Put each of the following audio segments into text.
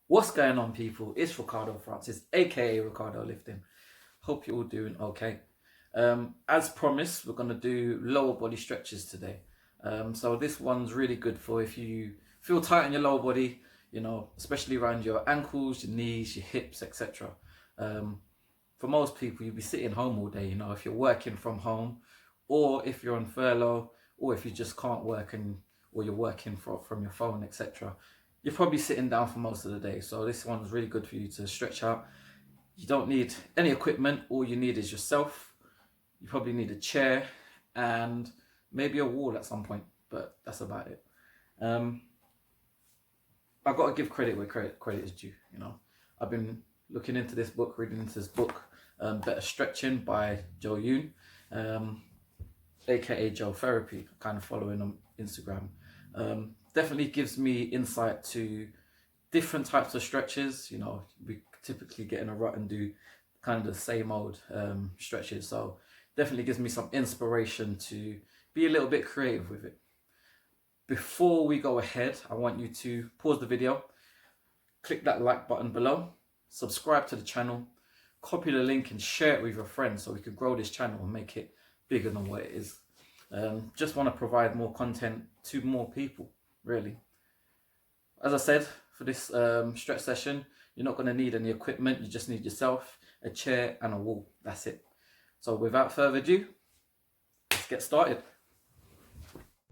What's going on, people? It's Ricardo Francis, aka Ricardo Lifting. Hope you're all doing okay. As promised, we're going to do lower body stretches today. So this one's really good for if you feel tight in your lower body, especially around your ankles, your knees, your hips, etc. For most people, you'll be sitting home all day, if you're working from home, or if you're on furlough, or if you just can't work or you're working from your phone, etc. You're probably sitting down for most of the day. So this one's really good for you to stretch out. You don't need any equipment. All you need is yourself. You probably need a chair and maybe a wall at some point, but that's about it. I've got to give credit where credit is due. I've been looking into this book, reading into this book, Better Stretching by Yoon, aka Joe Therapy, kind of following on Instagram. Definitely gives me insight to different types of stretches. We typically get in a rut and do kind of the same old stretches. So definitely gives me some inspiration to be a little bit creative with it. Before we go ahead, I want you to pause the video, click that like button below, subscribe to the channel, copy the link and share it with your friends so we can grow this channel and make it bigger than what it is. Just want to provide more content to more people, really. As I said, for this stretch session, you're not going to need any equipment. You just need yourself, a chair and a wall. That's it. So without further ado, let's get started.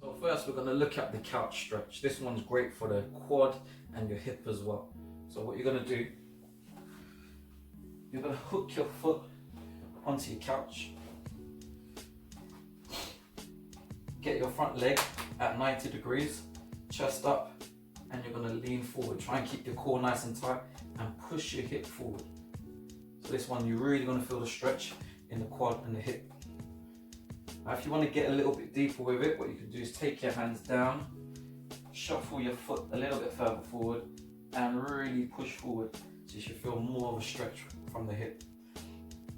So first we're going to look at the couch stretch. This one's great for the quad and your hip as well. So what you're going to do, you're going to hook your foot onto your couch. Get your front leg at 90 degrees, chest up, and you're going to lean forward. Try and keep your core nice and tight and push your hip forward. So this one, you're really going to feel the stretch in the quad and the hip. Now if you want to get a little bit deeper with it, what you can do is take your hands down, shuffle your foot a little bit further forward and really push forward so you should feel more of a stretch from the hip.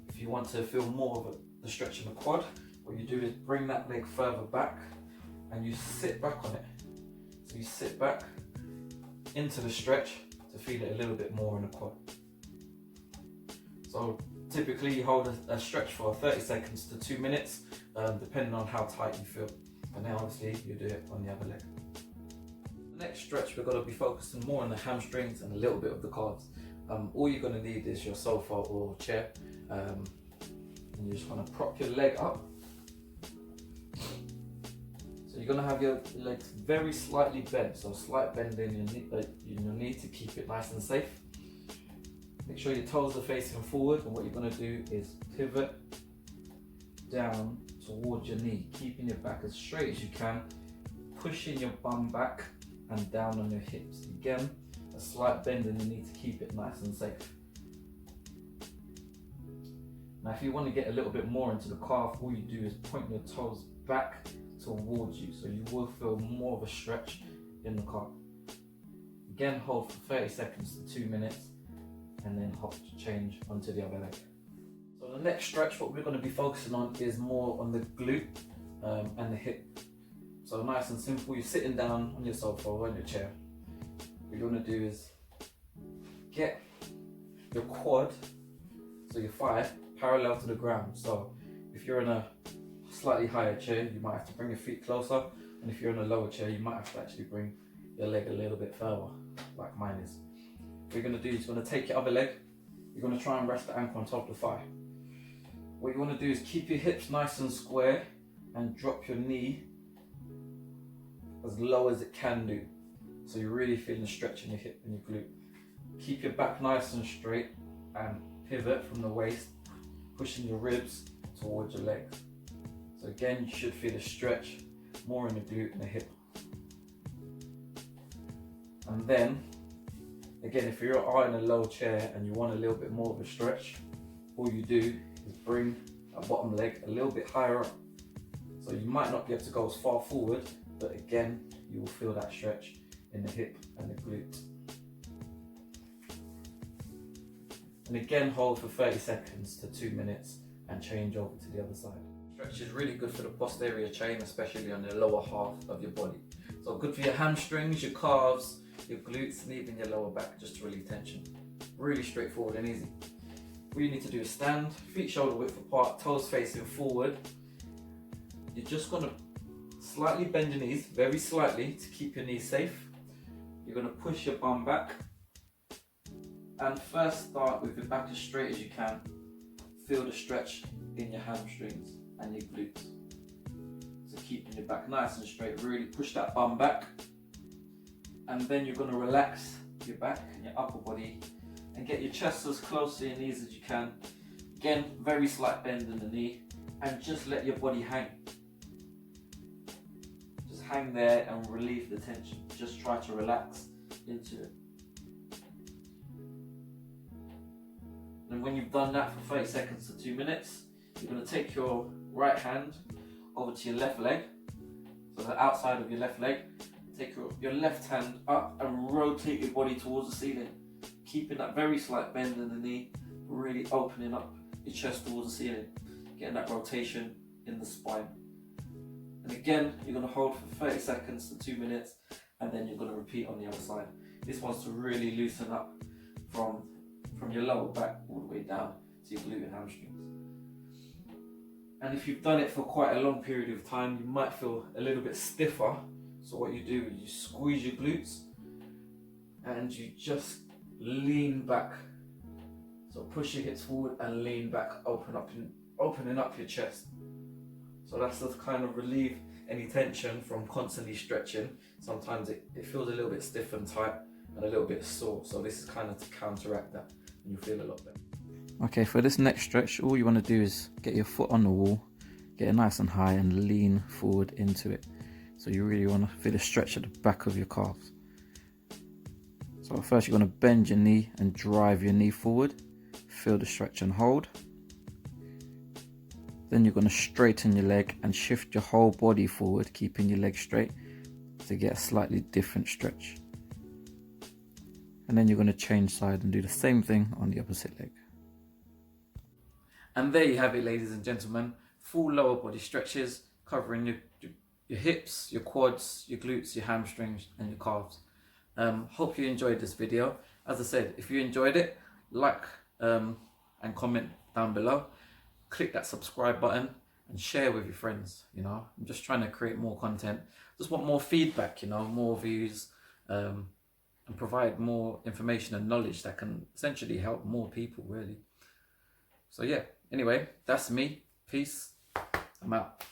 If you want to feel more of the stretch in the quad, what you do is bring that leg further back and you sit back on it. So you sit back into the stretch to feel it a little bit more in the quad. So typically you hold a stretch for 30 seconds to 2 minutes, depending on how tight you feel. And then obviously you do it on the other leg. The next stretch we're going to be focusing more on the hamstrings and a little bit of the calves. All you're going to need is your sofa or chair. And you just want to prop your leg up. So you're going to have your legs very slightly bent, so slight bend in your knee to keep it nice and safe. Make sure your toes are facing forward, and what you're going to do is pivot down towards your knee, keeping your back as straight as you can, pushing your bum back and down on your hips. Again, a slight bend in the knee to keep it nice and safe. Now if you want to get a little bit more into the calf, all you do is point your toes back towards you, so you will feel more of a stretch in the calf. Again, hold for 30 seconds to 2 minutes and then hop to change onto the other leg. So the next stretch, what we're going to be focusing on is more on the glute and the hip. So nice and simple, you're sitting down on your sofa or on your chair. What you want to do is get your quad, so your thigh, parallel to the ground. So if you're in a slightly higher chair, you might have to bring your feet closer, and if you're in a lower chair, you might have to actually bring your leg a little bit further, like mine is. What you're going to do is you're going to take your other leg, you're going to try and rest the ankle on top of the thigh. What you want to do is keep your hips nice and square and drop your knee as low as it can do, so you're really feeling the stretch in your hip and your glute. Keep your back nice and straight and pivot from the waist, pushing your ribs towards your legs. So again, you should feel a stretch more in the glute and the hip. And then, again, if you are in a low chair and you want a little bit more of a stretch, all you do is bring that bottom leg a little bit higher up. So you might not be able to go as far forward, but again, you will feel that stretch in the hip and the glute. And again, hold for 30 seconds to 2 minutes and change over to the other side. Stretch is really good for the posterior chain, especially on the lower half of your body. So good for your hamstrings, your calves, your glutes, and even your lower back, just to relieve tension. Really straightforward and easy. All you need to do is stand, feet shoulder width apart, toes facing forward. You're just gonna slightly bend your knees, very slightly, to keep your knees safe. You're gonna push your bum back, and first start with your back as straight as you can. Feel the stretch in your hamstrings and your glutes. So keeping your back nice and straight, really push that bum back. And then you're gonna relax your back and your upper body and get your chest as close to your knees as you can. Again, very slight bend in the knee, and just let your body hang. Just hang there and relieve the tension. Just try to relax into it. And when you've done that for 30 seconds to 2 minutes, you're going to take your right hand over to your left leg, so the outside of your left leg. Take your left hand up and rotate your body towards the ceiling, keeping that very slight bend in the knee, really opening up your chest towards the ceiling, getting that rotation in the spine. And again, you're going to hold for 30 seconds to 2 minutes, and then you're going to repeat on the other side. This one's to really loosen up from your lower back all the way down to your glute and hamstrings. And if you've done it for quite a long period of time, you might feel a little bit stiffer. So what you do is you squeeze your glutes and you just lean back. So push your hips forward and lean back, opening up your chest. So that's to kind of relieve any tension from constantly stretching. Sometimes it feels a little bit stiff and tight and a little bit sore. So this is kind of to counteract that, and you'll feel a lot better. Okay, for this next stretch, all you want to do is get your foot on the wall, get it nice and high, and lean forward into it. So you really want to feel a stretch at the back of your calves. So first you're going to bend your knee and drive your knee forward. Feel the stretch and hold. Then you're going to straighten your leg and shift your whole body forward, keeping your leg straight to get a slightly different stretch. And then you're going to change side and do the same thing on the opposite leg. And there you have it, ladies and gentlemen. Full lower body stretches covering your hips, your quads, your glutes, your hamstrings and your calves. Hope you enjoyed this video. As I said, if you enjoyed it, like and comment down below. Click that subscribe button and share with your friends. You know, I'm just trying to create more content. Just want more feedback, you know, more views, and provide more information and knowledge that can essentially help more people, really. So yeah, anyway, that's me. Peace. I'm out.